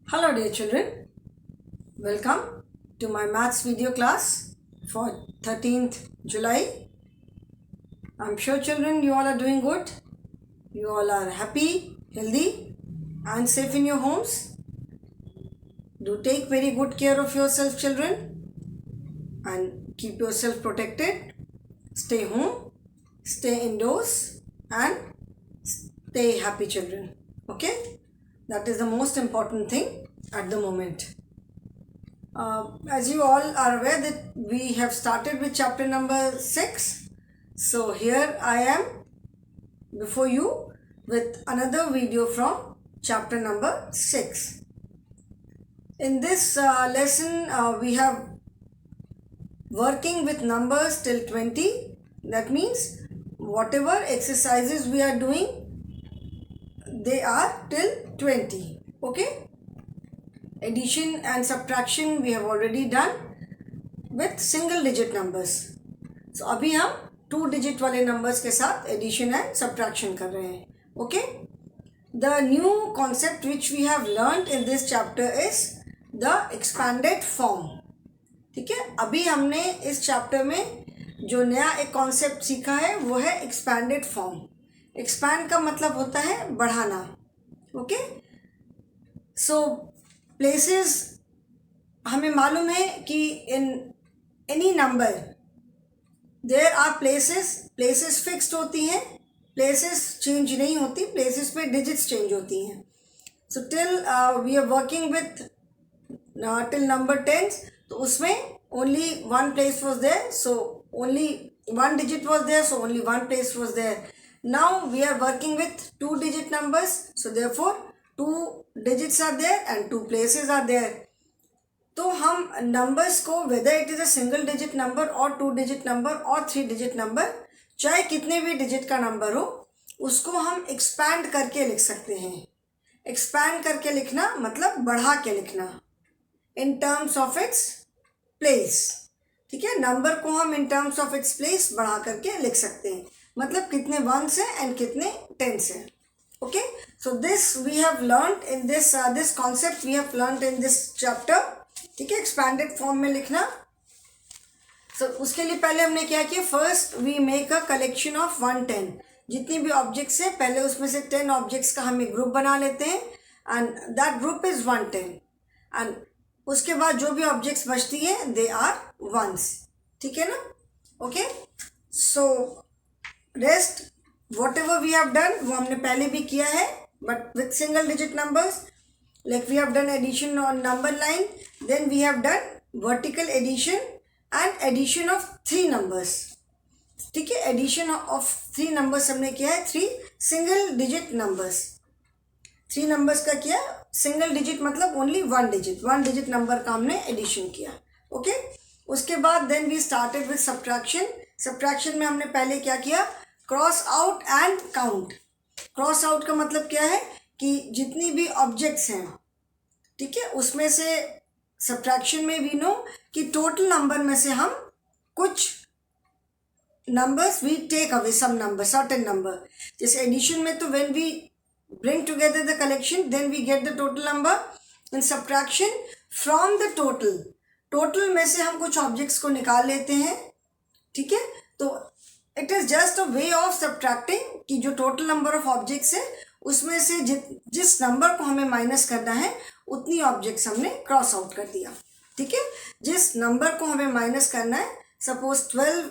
Hello dear children, welcome to my maths video class for 13th July. I'm sure children you all are doing good. You all are happy, healthy and safe in your homes. Do take very good care of yourself children and keep yourself protected. Stay home, stay indoors and stay happy children. Okay? That is the most important thing at the moment. As you all are aware that we have started with chapter number 6. So here I am before you with another video from chapter number 6. In this lesson we have working with numbers till 20. That means whatever exercises we are doing, they are till 20. Okay? Addition and subtraction we have already done with single digit numbers. So अभी हम 2 digit वाले numbers के साथ addition and subtraction कर रहे हैं. Okay? The new concept which we have learnt in this chapter is the expanded form. ठीक है, अभी हमने इस चैप्टर में जो नया एक कॉन्सेप्ट सीखा है वो है एक्सपैंडेड फॉर्म. एक्सपैंड का मतलब होता है बढ़ाना. ओके, सो प्लेसेस हमें मालूम है कि in any number there are places fixed होती हैं, प्लेसेस चेंज नहीं होती, प्लेसेस पे डिजिट्स चेंज होती हैं. So till we are working with till number 10, तो उसमें only one place was there, so only one digit was there, so only one place was there. Now we are working with 2 digit numbers, so therefore 2 digits are there and 2 places are there. तो हम numbers को whether it is a single digit number or 2 digit number or 3 digit number, चाहे कितने भी digit का number हो, उसको हम expand करके लिख सकते हैं. expand करके लिखना मतलब बढ़ा के लिखना in terms of its place. ठीक है, नंबर को हम in terms of its place बढ़ा करके लिख सकते हैं, मतलब कितने 1s हैं एंड कितने 10s हैं. Okay, so this we have learned in this concept we have learned in this chapter. ठीक है, एक्सपैंडेड फॉर्म में लिखना. सो उसके लिए पहले हमने क्या किया, first we make a collection of 110. जितनी भी ऑब्जेक्ट्स हैं पहले उसमें से 10 ऑब्जेक्ट्स का हम एक ग्रुप बना लेते हैं and that group is 110. And उसके बाद जो भी ऑब्जेक्ट्स बचती हैं दे आर वंस. ठीक है ना. Okay, so rest whatever we have done वो हमने पहले भी किया है but with single digit numbers. Like we have done addition on number line, then we have done vertical addition and addition of 3 numbers. ठीक है, addition of 3 numbers हमने किया है, 3 सिंगल डिजिट नंबर्स. 3 नंबर्स का किया, सिंगल डिजिट मतलब only 1 digit number का हमने एडिशन किया. ओके, उसके बाद then we started with subtraction. Subtraction में हमने पहले क्या किया, cross out and count. Cross out का मतलब क्या है कि जितनी भी ऑब्जेक्ट्स हैं, ठीक है, उसमें से सब्ट्रैक्शन में वी नो कि टोटल नंबर में से हम कुछ numbers we take away some number, certain number. जैसे एडिशन में तो when we bring together the collection then we get the total number. in subtraction from the total में से हम कुछ objects को निकाल लेते हैं. ठीक है, तो it is just a way of subtracting कि जो total number of objects है उसमें से जिस नंबर को हमें माइनस करना है उतनी ऑब्जेक्ट्स हमने क्रॉस आउट कर दिया. ठीक है, जिस नंबर को हमें माइनस करना है, suppose 12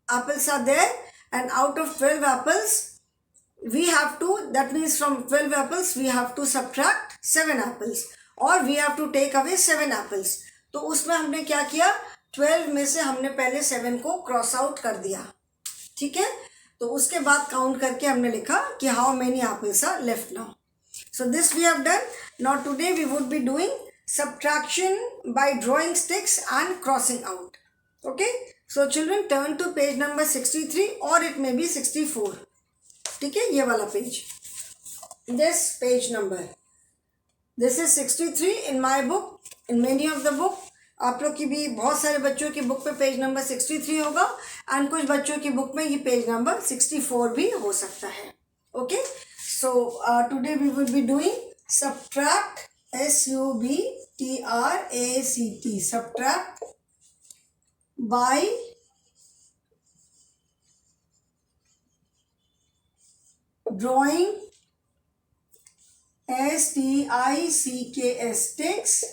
apples are there and out of 12 apples we have to, that means from 12 apples we have to subtract 7 apples or we have to take away 7 apples. तो उसमें हमने क्या किया, 12 में से हमने पहले 7 को क्रॉस आउट कर दिया. ठीक है, तो उसके बाद काउंट करके हमने लिखा कि how many apples are left now. So this we have done. Now today we would be doing subtraction by drawing sticks and crossing out. Okay, so children turn to page number 63 or it may be 64. ठीक है, ये वाला page, this page number, this is 63 in my book, in many of the book. आप लोग की भी बहुत सारे बच्चों की बुक पे पेज नंबर 63 होगा एंड कुछ बच्चों की बुक में ये पेज नंबर 64 भी हो सकता है. Okay, so today we will be doing subtract SUBTRACT, subtract by drawing STICKS, sticks,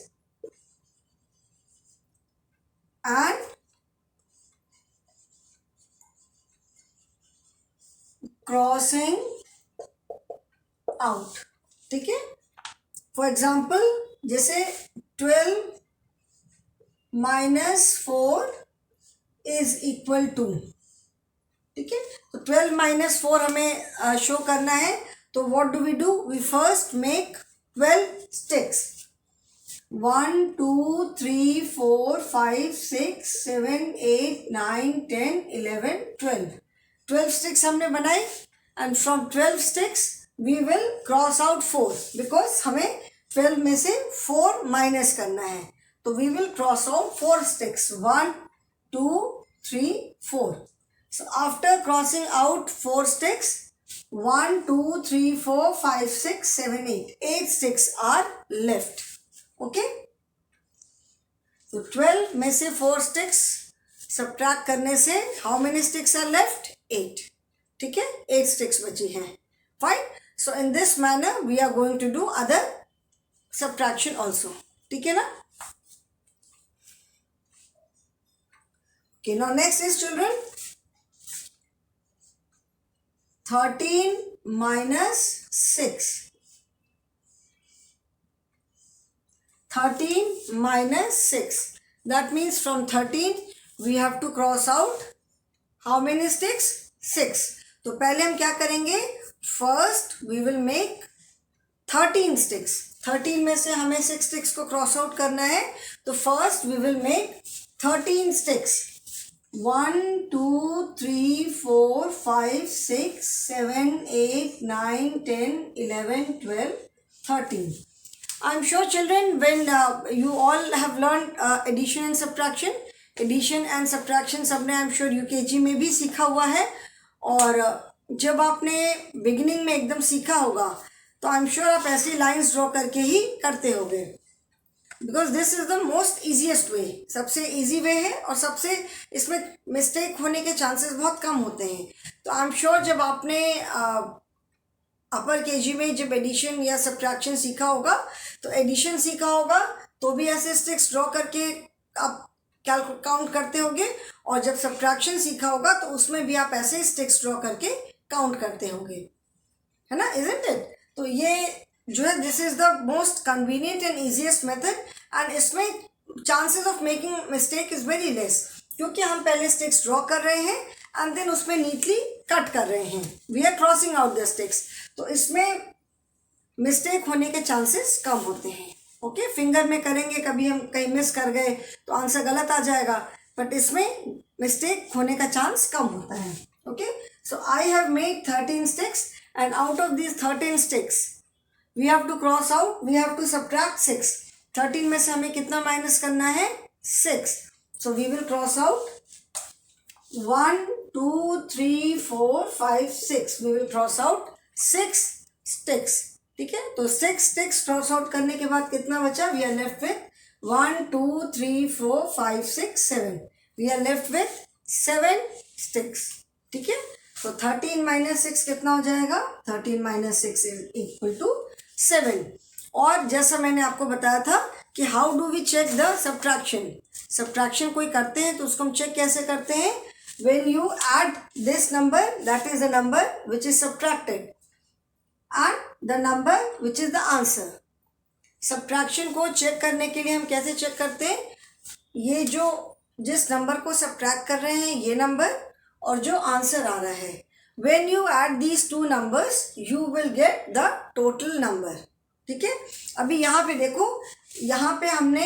and crossing out. ठीक है, फॉर एग्जाम्पल जैसे 12 माइनस 4 इज इक्वल टू, ठीक है, तो 12 माइनस 4 हमें शो करना है. तो what do? We first make 12 sticks. 1 2 3 4 5 6 7 8 9 10 11 12 sticks हमने बनाई. And from 12 sticks we will cross out 4 because हमें 12 में से 4 माइनस करना है. तो we will cross out 4 sticks. 1 2 3 4. So after crossing out 4 sticks, 1 2 3 4 5 6 7 8 sticks are left. Okay, so 12 में से 4 sticks subtract करने से how many sticks are left? 8. ठीक है, 8 sticks बची हैं. Fine. So in this manner we are going to do other subtraction also. ठीक है ना? Okay, now next is children 13 minus 6. 13 minus 6. That means from 13 we have to cross out how many sticks? 6. तो पहले हम क्या करेंगे? First we will make 13 sticks. 13 में से हमें 6 sticks को क्रॉस आउट करना है. तो first we will make 13 sticks. 1 2 3 4 5 6 7 8 9 10 11 12 13. I'm sure children when you all have learned addition and subtraction सबने I'm sure UKG में भी सीखा हुआ है. और जब आपने बिगिनिंग में एकदम सीखा होगा तो I'm sure आप ऐसी लाइंस ड्रॉ करके ही करते होंगे. Because this is the most easiest वे. सबसे ईजी वे है और सबसे इसमें मिस्टेक होने के चांसेस बहुत कम होते हैं. तो आई एम श्योर जब आपने अपर केजी में जब एडिशन या सब्ट्रैक्शन सीखा होगा तो एडिशन सीखा होगा तो भी ऐसे स्टिक्स ड्रॉ करके आप काउंट करते होंगे. और जब सब्ट्रैक्शन सीखा होगा तो उसमें भी आप ऐसे स्टिक्स ड्रॉ करके काउंट करते होंगे, है ना? Isn't it? तो ये जो है this is the most convenient and easiest method. And इसमें chances of making mistake is very less क्योंकि हम पहले स्टिक्स ड्रॉ कर रहे हैं एंड देन उसमें नीटली कट कर रहे हैं. We are crossing out the sticks. तो इसमें मिस्टेक होने के चांसेस कम होते हैं. ओके, फिंगर में करेंगे कभी हम कहीं मिस कर गए तो आंसर गलत आ जाएगा. बट इसमें मिस्टेक होने का चांस कम होता है. Okay, so I have made 13 sticks and out of this 13 sticks we have to cross out, we have to subtract 6. 13 में से हमें कितना माइनस करना है? 6. So we will cross out 1 2 3 4 5 6. We will cross out 6 sticks. ठीक है, तो 6 sticks cross out करने के बाद कितना बचा? We are left with 1 2 3 4 5 6 7. We are left with 7 sticks. ठीक है, तो 13 minus 6 कितना हो जाएगा? 13 minus 6 is equal to 7. और जैसा मैंने आपको बताया था कि how do we check the subtraction कोई करते हैं तो उसको हम चेक कैसे करते हैं? When you add this number that is the number which is subtracted and the number which is the answer. Subtraction को चेक करने के लिए हम कैसे चेक करते हैं? ये जो जिस नंबर को सब्ट्रैक्ट कर रहे हैं ये नंबर और जो आंसर आ रहा है, when you add these two numbers you will get the total number. ठीक है, अभी यहाँ पे देखो, यहाँ पे हमने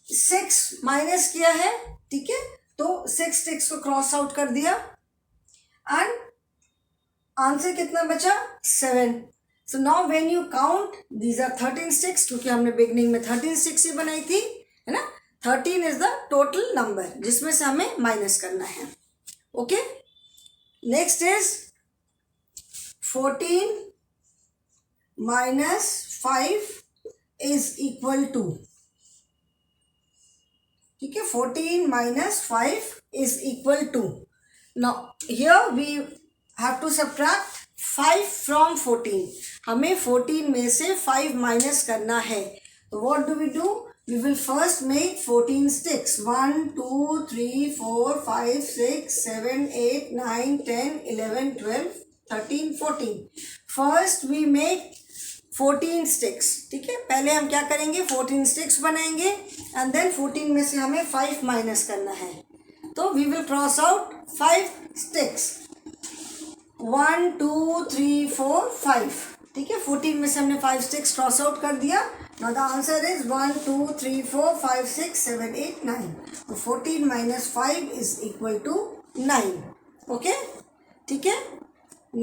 6 माइनस किया है. ठीक है, तो 6 स्टिक्स को क्रॉस आउट कर दिया एंड आंसर कितना बचा? 7. So now when you count these are 13 sticks क्योंकि हमने बिगनिंग में 13 स्टिक्स ही बनाई थी, है ना? 13 इज द टोटल नंबर जिसमें से हमें माइनस करना है. Okay, next is 14 minus 5 is equal to, ठीक है, 14 minus 5 is equal to, now here we have to subtract 5 from 14. हमें 14 में से 5 माइनस करना है. तो what do? We will first make 14 sticks. 1 2 3 4 5 6 7 8 9 10 11 12 13 14. First we make 14 sticks. ठीक है, पहले हम क्या करेंगे, 14 sticks बनाएंगे एंड देन 14 में से हमें 5 माइनस करना है. तो we will cross out 5 sticks. 1 2 3 4 5. ठीक है, 14 में से हमने 5 sticks क्रॉस आउट कर दिया. Now the answer is 1 2 3 4 5 6 7 8 9. तो 14 minus 5 is equal to 9. Okay, ठीक है,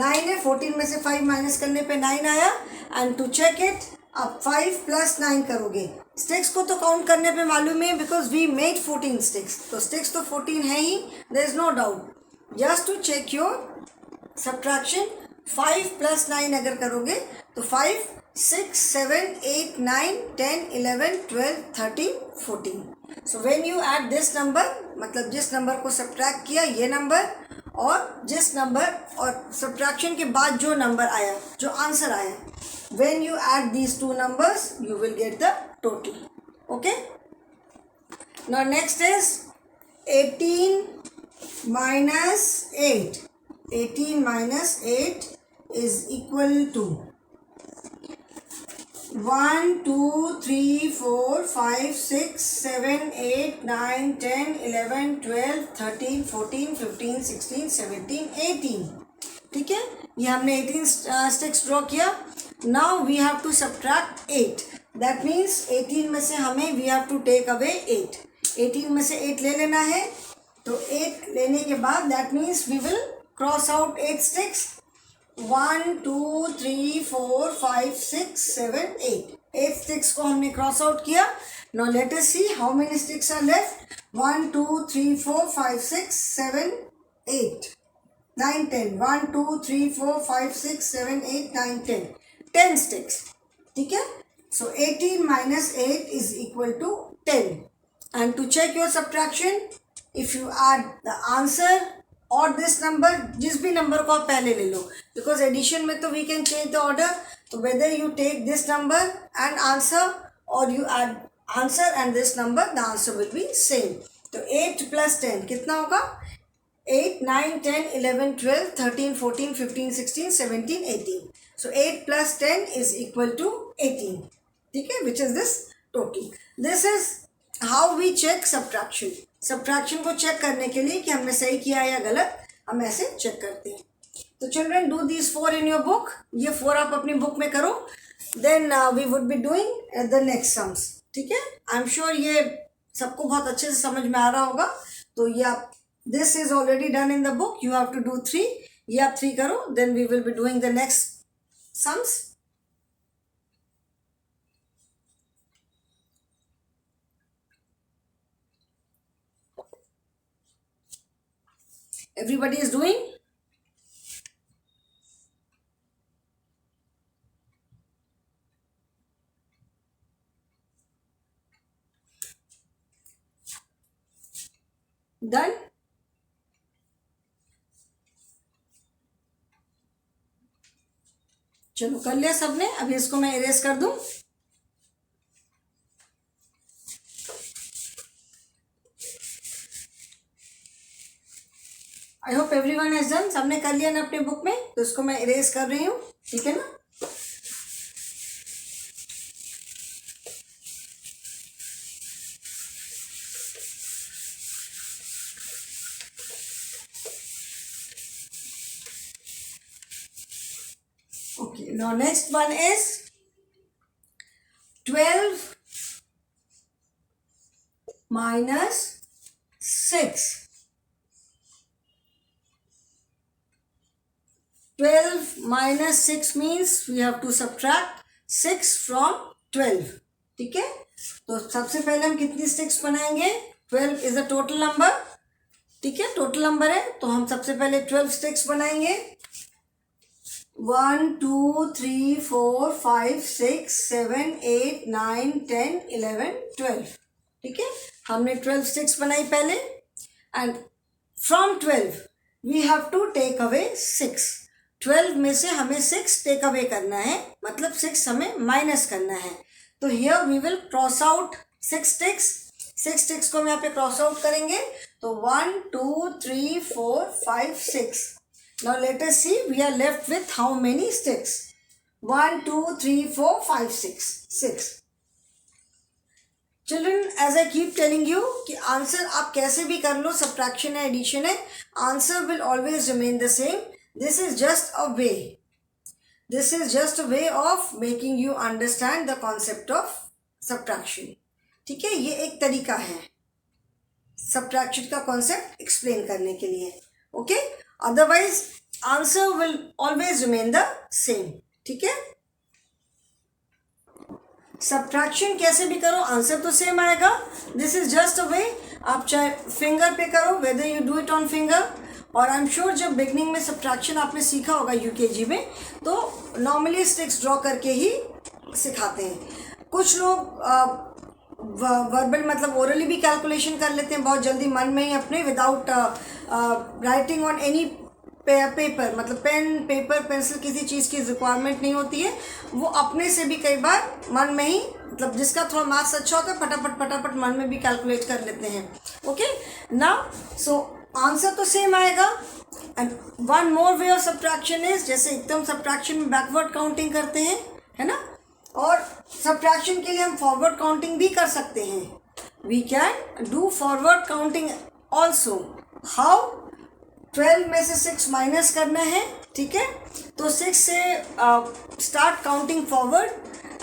9 है, 14 में से 5 माइनस करने पे 9 आया. एंड टू चेक इट, आप 5 प्लस 9 करोगे. स्टिक्स को तो काउंट करने पे मालूम है बिकॉज वी मेड 14 स्टिक्स. तो स्टिक्स तो 14 है ही, there is no doubt. Just to check your subtraction, 5 plus 9 अगर करोगे तो 5 6 7 8 9 10 11 12 13 14. So when you add this number, मतलब जिस नंबर को सब्ट्रैक्ट किया ये नंबर और जिस नंबर और सब्ट्रैक्शन के बाद जो नंबर आया, जो आंसर आया, when you add these two numbers you will get the total. Okay, now next is 18 minus 8. 18 minus 8 is equal to 1 2 3 4 5 6 7 8 9 10 11 12 13 14 15 16 17 18. ठीक है, ये हमने 18 स्टिक्स ड्रॉ किया. Now we have to subtract 8. That means 18 में से हमें we have to take away 8. 18 में से 8 ले लेना है. तो 8 लेने के बाद that means we will cross out 8 sticks. 1 2 3 4 5 6 7 8. 8 sticks को हमने क्रॉस आउट किया. Now let us see how many sticks are left. 1 2 3 4 5 6 7 8 9 10. 1 2 3 4 5 6 7 8 9 10. 10 sticks. ठीक है, so 18 minus 8 is equal to 10. And to check your subtraction, if you add the answer or this number, जिस भी number को आप पहले ले लो, because addition में तो we can change the order. So whether you take this number and answer or you add answer and this number, the answer will be same. तो 8 plus 10 कितना होगा? 8 9 10 11 12 13 14 15 16 17 18. So 8 plus 10 is equal to 18. ठीक है, which is this total. This is how we check subtraction. Subtraction को check करने के लिए कि हमने सही किया या गलत, हम ऐसे चेक करते हैं. तो children, do these 4 in your book. ये 4 आप अपनी बुक में करो. Then we would be doing the next sums. ठीक है, I'm sure ये सबको बहुत अच्छे से समझ में आ रहा होगा. तो ये आप, this is already done in the book. You have to do 3. ये आप 3 करो. Then we will be doing the next sums. Everybody is doing? Done? चलो कर लिया सबने. अभी इसको मैं इरेज कर दूं. I hope everyone has done. सबने कर लिया ना अपने बुक में. तो इसको मैं इरेज कर रही हूँ. ठीक है ना. Okay, now next one is 12 minus 6. 12 minus 6 means we have to subtract 6 from 12. ठीक है, तो सबसे पहले हम कितनी स्टिक्स बनाएंगे? 12 इज अ टोटल नंबर. ठीक है, टोटल नंबर है तो हम सबसे पहले 12 स्टिक्स बनाएंगे. 1 2 3 4 5 6 7 8 9 10 11 12। ठीक है, हमने 12 स्टिक्स बनाई पहले, and from 12 we have to take away 6। 12 में से हमें 6 टेक अवे करना है, मतलब 6 हमें माइनस करना है। तो here we will cross out 6 sticks. 6 sticks को हम यहाँ पे क्रॉस आउट करेंगे, तो 1 2 3 4 5 6। Now let us see, we are left with how many sticks? 1 2 3 4 5 6 6। Children, as I keep telling you कि आंसर आप कैसे भी कर लो, सब्ट्रैक्शन है एडिशन है, answer will always remain the same. This is just a way. This is just a way of making you understand the concept of subtraction. ठीक है, ये एक तरीका है सब्ट्रैक्शन का कॉन्सेप्ट एक्सप्लेन करने के लिए। Okay, otherwise answer will always remain the same. ठीक है, सब्ट्रैक्शन कैसे भी करो आंसर तो सेम आएगा। दिस इज जस्ट अ वे, आप चाहे फिंगर पे करो, whether you do it on finger, और आई एम श्योर जब बिगनिंग में सब्ट्रैक्शन आपने सीखा होगा यूकेजी में, तो नॉर्मली स्टिक्स ड्रॉ करके ही सिखाते हैं। कुछ लोग वर्बल मतलब ओरली भी कैलकुलेशन कर लेते हैं बहुत जल्दी मन में ही अपने, without writing on any paper, मतलब पेन पेपर पेंसिल किसी चीज़ की रिक्वायरमेंट नहीं होती है, वो अपने से भी कई बार मन में ही, मतलब जिसका थोड़ा मैथ्स अच्छा होता है फटाफट फटाफट मन में भी कैलकुलेट कर लेते हैं। ओके, नाउ सो आंसर तो सेम आएगा। And one more way of subtraction is, जैसे एकदम सब्ट्रैक्शन में बैकवर्ड काउंटिंग करते हैं, है ना, और सब्ट्रैक्शन के लिए हम फॉरवर्ड काउंटिंग भी कर सकते हैं। We can do forward counting also. How? 12 में से 6 माइनस करना है, ठीक है, तो 6 से start counting forward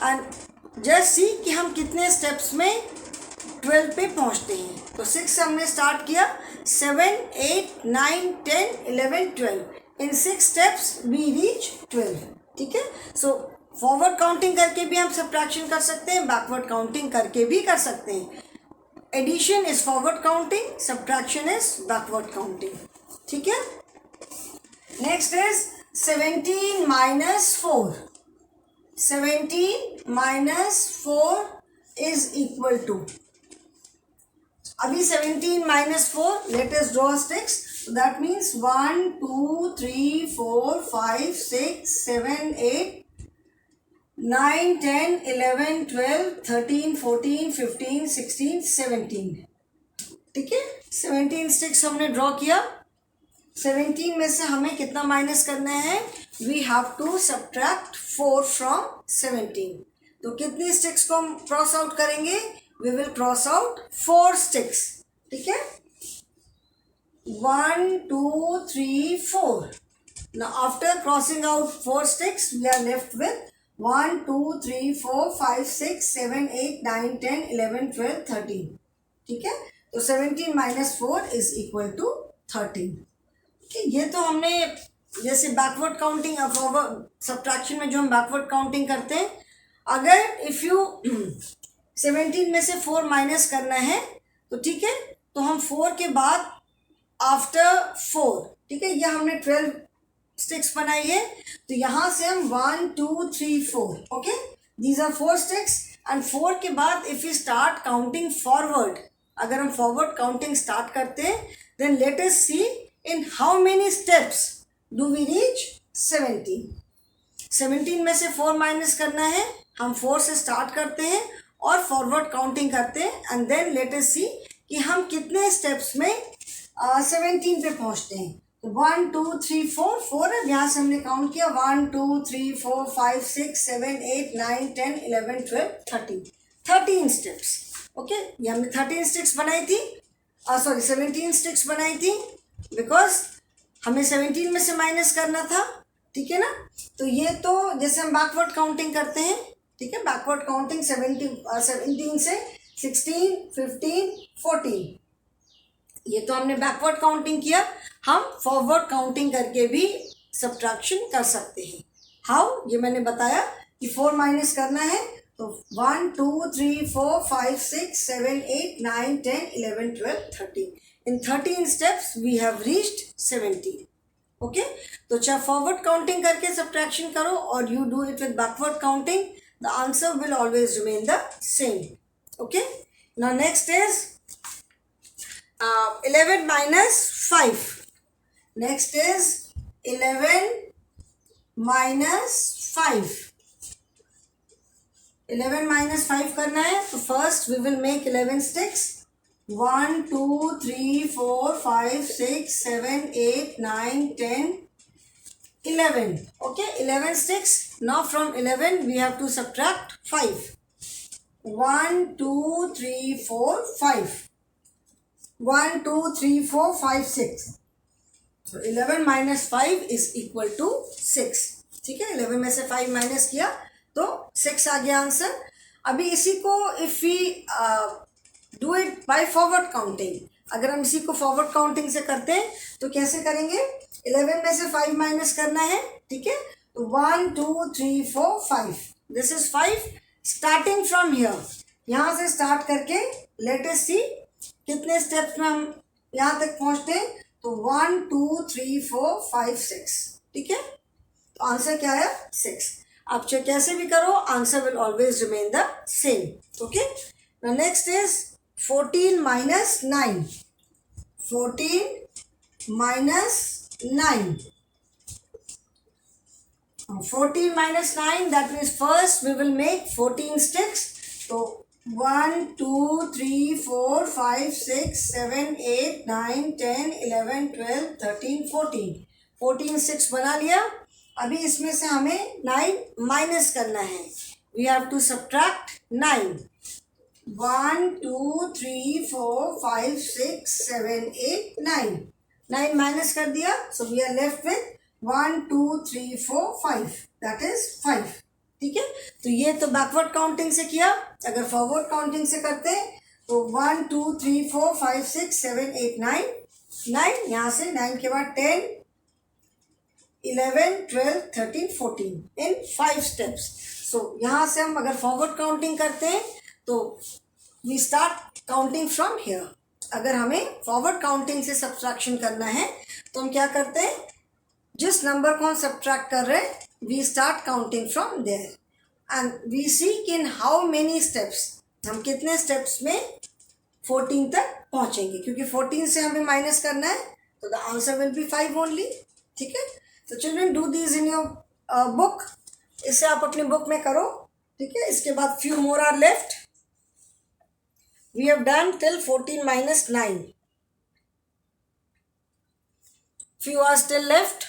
and just see कि हम कितने स्टेप्स में 12 पे पहुंचते हैं। तो 6 से हमने स्टार्ट किया, 7 8 9 10 11 12, इन 6 स्टेप्स वी रीच 12। ठीक है, सो फॉरवर्ड काउंटिंग करके भी हम सब्ट्रैक्शन कर सकते हैं, बैकवर्ड काउंटिंग करके भी कर सकते हैं। Addition is forward counting, subtraction is backward counting. ठीक है, next is 17 minus 4। 17 minus 4 is equal to, अभी 17 minus 4, let us draw sticks. That means 1 2 3 4 5 6 7 8 9 10 11 12 13 14 15 16 17। ठीक है, 17 स्टिक्स हमने ड्रॉ किया। 17 में से हमें कितना माइनस करना है? We have to subtract 4 from 17। तो कितनी स्टिक्स को हम क्रॉस आउट करेंगे? We will cross out 4 sticks. ठीक है, 1 2 3 4। Now after crossing out 4 sticks, we are left with 1 2 3 4 5 6 7 8 9 10 11 12 13। ठीक है, तो 17 माइनस 4 इज इक्वल टू 13। ये तो हमने जैसे बैकवर्ड काउंटिंग फॉरवर्ड सब्ट्रैक्शन में जो हम बैकवर्ड काउंटिंग करते हैं, अगर इफ़ यू 17 में से 4 माइनस करना है तो ठीक है, तो हम 4 के बाद आफ्टर 4, ठीक है, ये हमने 12 स्टिक्स बनाई है, तो यहाँ से हम 1 2 3 4, okay, these are 4 sticks, and 4 के बाद if you start counting forward, अगर हम फॉरवर्ड काउंटिंग स्टार्ट करते हैं, then let us see in how many steps do we reach 17। 17 में से 4 माइनस करना है, हम 4 से स्टार्ट करते हैं और फॉरवर्ड काउंटिंग करते हैं, एंड देन लेट अस सी कि हम कितने स्टेप्स में 17 पे पहुंचते हैं। तो 1 2 3 4 4 है, यहाँ से हमने काउंट किया 1 2 3 4 5 6 7 8 9 10 11 12 13 स्टेप्स। ओके, ये हमने 13 स्टिक्स बनाई थी, सॉरी 17 स्टिक्स बनाई थी, बिकॉज हमें 17 में से माइनस करना था। ठीक है ना, तो ये तो जैसे हम बैकवर्ड काउंटिंग करते हैं, ठीक है, बैकवर्ड काउंटिंग 17 से 16 15 14, ये तो हमने बैकवर्ड काउंटिंग किया। हम फॉरवर्ड काउंटिंग करके भी सब्ट्रैक्शन कर सकते हैं। हाउ? ये मैंने बताया कि 4 माइनस करना है, तो 1 2 3 4 5 6 7 8 9 10 11 12 13, in 13 steps we have reached 17। Okay, तो चाहे फॉरवर्ड काउंटिंग करके सब्ट्रैक्शन करो और you do it with backward counting, the answer will always remain the same. Okay, now next is 11 minus 5. Next is 11 minus 5. 11 minus 5 करना है, तो first we will make 11 sticks. 1 2 3 4 5 6 7 8 9 10 11. Okay, 11 sticks. Now from 11 we have to subtract 5. 1 2 3 4 5. 1 2 3 4 5 6. So 11 minus 5 is equal to 6. ठीक है, 11 में से 5 minus किया तो 6 आ गया आंसर। अभी इसी को if we do it by forward counting, अगर हम इसी को फॉरवर्ड काउंटिंग से करते हैं तो कैसे करेंगे? 11 में से 5 माइनस करना है, ठीक है, तो 1 2 3 4 5, this is 5 starting from here, यहाँ से स्टार्ट करके लेट अस सी कितने स्टेप्स में हम यहाँ तक पहुँचते हैं, तो 1 2 3 4 5 6, ठीक है, तो आंसर क्या है? 6। आप चाहे कैसे भी करो, answer will always remain the same. Okay, now next is 14 minus 9. 14 minus 9. 14 minus 9, that means first we will make 14 sticks. So 1 2 3 4 5 6 7 8 9 10 11 12 13 14, 14 sticks बना लिया। अभी इसमें से हमें 9 माइनस करना है, we have to subtract 9। 1 2 3 4 5 6 7 8 9, 9 minus कर दिया, so we are left with 1 2 3 4 5, that is 5। ठीक है, तो ये तो बैकवर्ड काउंटिंग से किया। अगर फॉरवर्ड काउंटिंग से करते हैं तो 1 2 3 4 5 6 7 8 9, 9 यहाँ से 9 के बाद 10 11 12 13 14 इन 5 स्टेप्स। सो यहाँ से हम अगर फॉरवर्ड काउंटिंग करते हैं तो we start counting from here. अगर हमें फॉरवर्ड काउंटिंग से सब्ट्रैक्शन करना है तो हम क्या करते हैं, जिस नंबर को हम सब्ट्रैक्ट कर रहे हैं we start counting from there and we see in how many steps, हम कितने स्टेप्स में 14 तक पहुंचेंगे, क्योंकि 14 से हमें माइनस करना है तो the answer will be 5 only. ठीक है, तो children do these in your book, इसे आप अपने बुक में करो। ठीक है, इसके बाद few more are left, we have done till 14 minus 9, few are still left।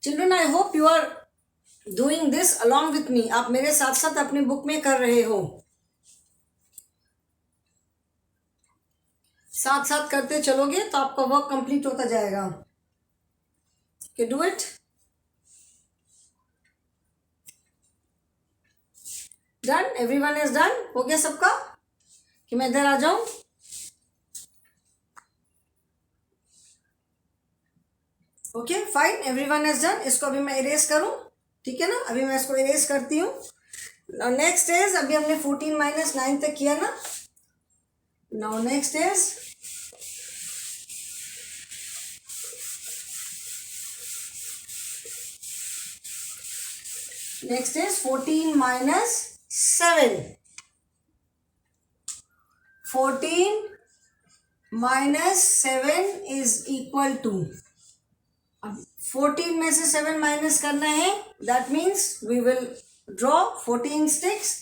Children, I hope you are doing this along with me, आप मेरे साथ साथ अपनी बुक में कर रहे हो, साथ साथ करते चलोगे तो आपका वर्क कंप्लीट होता जाएगा। Okay, do it. Done, everyone is done, हो गया सबका? कि मैं इधर आ जाऊं? Okay fine, everyone is done. इसको अभी मैं इरेज करूं, ठीक है ना? अभी मैं इसको इरेज करती हूँ। नेक्स्ट इज, अभी हमने 14 minus 9 तक किया ना। Now next is next is 14 minus 7. 14 minus 7 is equal to, अब 14 में से 7 माइनस करना है, that means we will draw 14 sticks।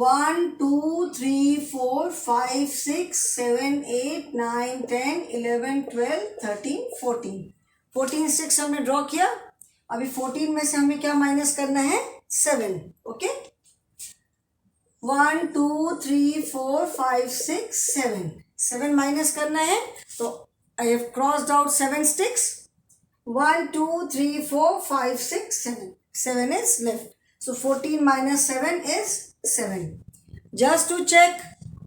1 2 3 4 5 6 7 8 9 10 11 12 13 14, 14 sticks हमने ड्रॉ किया। अभी 14 में से हमें क्या माइनस करना है? 7। ओके, 1 2 3 4 5 6 7, 7 माइनस करना है, तो I have crossed out 7 sticks. 1 2 3 4 5 6 7, 7 is left, so 14 minus 7 is 7। Just to check,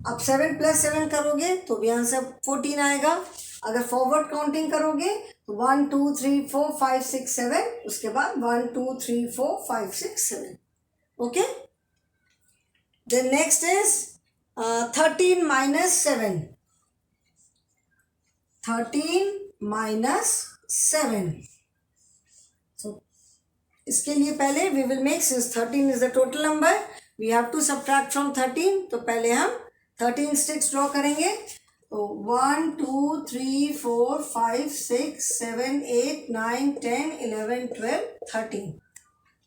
अब 7 plus 7 करोगे तो भी आंसर 14 आएगा। अगर फॉरवर्ड काउंटिंग करोगे तो 1 2 3 4 5 6 7, उसके बाद 1 2 3 4 5 6 7। Okay, then next is 13 minus 7। 13 minus 7. So इसके लिए पहले we will make, since 13 is the total number, we have to subtract from 13. तो पहले हम 13 sticks draw करेंगे. तो 1 2 3 4 5 6 7 8 9 10 11 12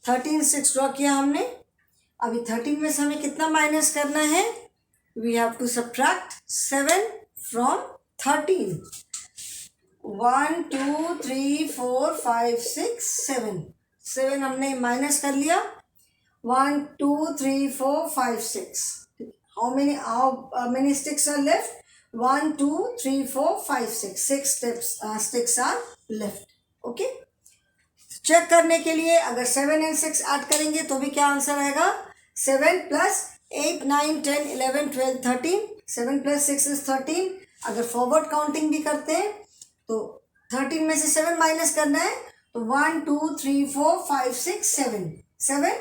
13 sticks draw किया हमने. अभी 13 में से हमें कितना माइनस करना है? We have to subtract 7 from 13. 1 2 3 4 5 6 7. 7 हमने माइनस कर लिया. 1 2 3 4 5 6. How many sticks are left? 1 2 3 4 5 6. 6 sticks are left. Okay. Check करने के लिए अगर 7 and 6 ऐड करेंगे तो भी क्या आंसर आएगा? 7 plus 8 9 10 11 12 13. 7 plus 6 is 13. अगर फॉरवर्ड काउंटिंग भी करते हैं तो 13 में से 7 माइनस करना है. तो 1 2 3 4 5 6 7.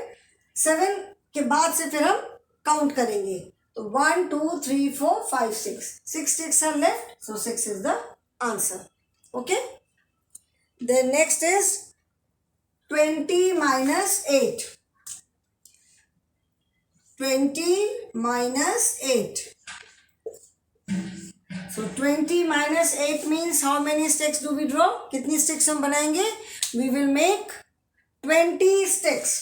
7 के बाद से फिर हम काउंट करेंगे. तो 1 2 3 4 5 6 sticks are left. So 6 is the answer. Okay. Then next is 20 minus 8. 20 minus 8. So 20 minus 8 means how many sticks do we draw? कितनी sticks हम बनाएंगे? We will make 20 sticks.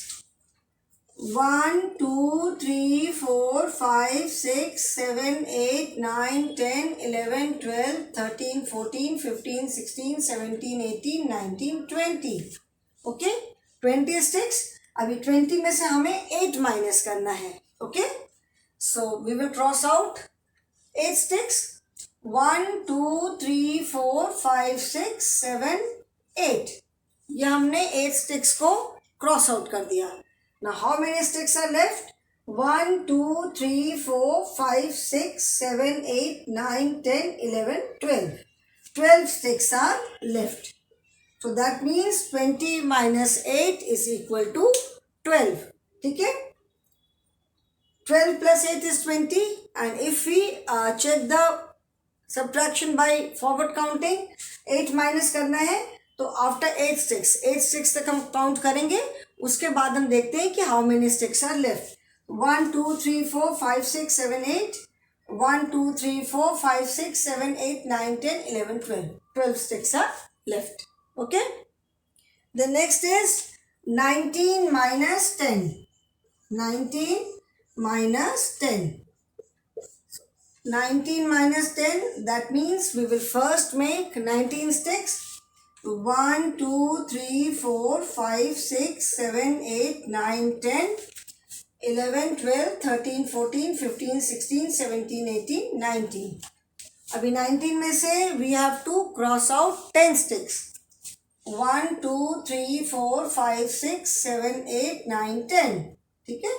1 2 3 4 5 6 7 8 9 10 11 12 13 14 15 16 17 18 19 20. Okay, 20 sticks. अभी 20 में से हमें 8 माइनस करना है. Okay, so we will cross out 8 sticks. 1 2 3 4 5 6 7 8. ये हमने 8 sticks को क्रॉस आउट कर दिया. Now how many sticks are left? 1 2 3 4 5 6 7 8 9 10 11 12. 12 sticks are left. So that means 20 minus 8 is equal to 12. ठीक है. 12 plus 8 is 20. And if we check the subtraction by forward counting, 8 minus करना है तो after 8 sticks तक हम count करेंगे. उसके बाद हम देखते हैं कि how many sticks are left. 1 2 3 4 5 6 7 8. 1 2 3 4 5 6 7 8 9 10 11 12. 12 sticks are left. Okay. The next is 19 minus 10. 19 minus 10. 19 minus 10, that means we will first make 19 sticks. 1 2 3 4 5 6 7 8 9 10 11 12 13 14 15 16 17 18 19. अभी 19 में से we have to cross out 10 sticks. 1 2 3 4 5 6 7 8 9 10. ठीक है.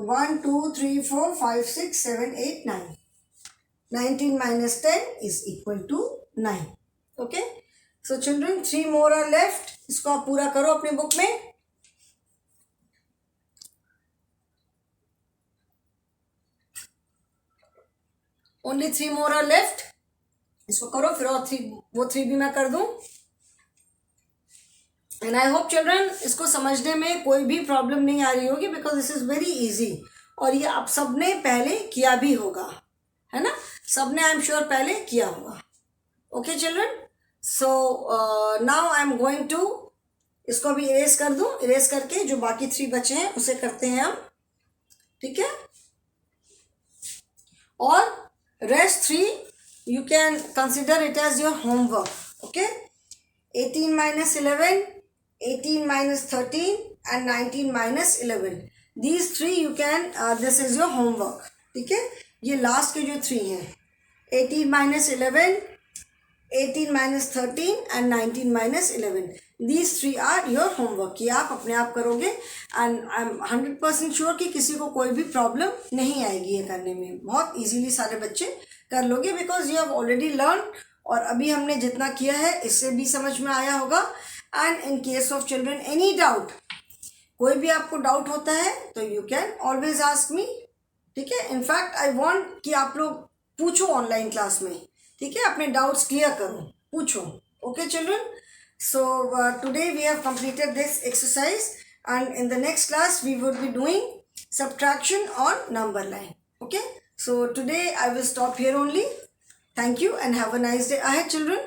1 2 3 4 5 6 7 8 9. 19 minus 10 is equal to 9. Okay. So children, 3 more are left. इसको आप पूरा करो अपने बुक में. Only 3 more are left. इसको करो फिर और 3 वो 3 भी मैं कर दूं. And I hope children इसको समझने में कोई भी प्रॉब्लम नहीं आ रही होगी because this is very easy. और ये आप सबने पहले किया भी होगा, है ना. सबने आई एम श्योर पहले किया होगा. Okay children. So now I am going to इसको अभी इरेज कर दूं. इरेज करके जो बाकी 3 बचे हैं उसे करते हैं हम. ठीक है. और rest 3 you can consider it as your homework. Okay. 18 minus 11, 18 minus 13 and 19 minus 11. These 3 you can this is your homework. ठीक है. ये लास्ट के जो 3 हैं 18 minus 11, 18 minus 13 and 19 minus 11. These 3 are your homework. ये आप अपने आप करोगे and I'm 100% sure कि किसी को कोई भी प्रॉब्लम नहीं आएगी ये करने में. बहुत इजीली सारे बच्चे कर लोगे because you have already learned. और अभी हमने जितना किया है इससे भी समझ में आया होगा. And in case of children any doubt, कोई भी आपको डाउट होता है तो you can always ask me. ठीक है. इनफैक्ट आई वांट कि आप लोग पूछो ऑनलाइन क्लास में. ठीक है. अपने डाउट्स क्लियर करो. पूछो. Okay, children? So today we have completed this exercise, and in the next class we would be doing subtraction on number line. Okay? So today I will stop here only. Thank you and have a nice day ahead, children.